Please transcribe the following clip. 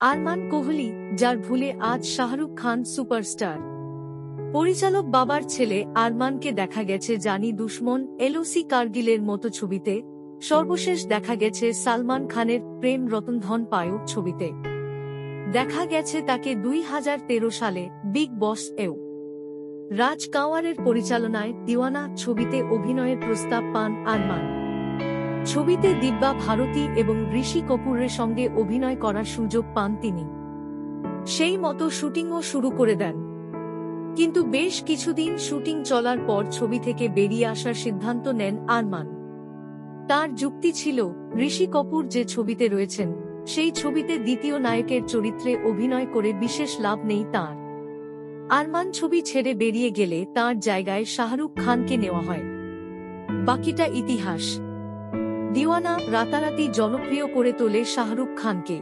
আরমান কোহলি, যার ভুলে আজ শাহরুখ খান সুপারস্টার। পরিচালক বাবার ছেলে আরমানকে দেখা গেছে জানি দুশমন, এলওসি কার্গিলের মতো ছবিতে। সর্বশেষ দেখা গেছে সালমান খানের প্রেম রতন ধন পায়ো ছবিতে। দেখা গেছে তাকে 2013 সালে বিগ বস এও রাজ কাওয়ারের পরিচালনায় দিওয়ানা ছবিতে অভিনয়ের প্রস্তাব পান আরমান। ছবিতে দিব্যা ভারতী এবং ঋষি কপুরের সঙ্গে অভিনয় করার সুযোগ পান তিনি। সেই মতো শুটিংও শুরু করে দেন। কিন্তু বেশ কিছুদিন শুটিং চলার পর ছবি থেকে বেরিয়ে আসার সিদ্ধান্ত নেন আরমান। তার যুক্তি ছিল, ঋষি কপুর যে ছবিতে রয়েছেন সেই ছবিতে দ্বিতীয় নায়কের চরিত্রে অভিনয় করে বিশেষ লাভ নেই তাঁর। আরমান ছবি ছেড়ে বেরিয়ে গেলে তাঁর জায়গায় শাহরুখ খানকে নেওয়া হয়। বাকিটা ইতিহাস। দিওয়ানা রাতারাতি জনপ্রিয় করে তোলে শাহরুখ খানকে।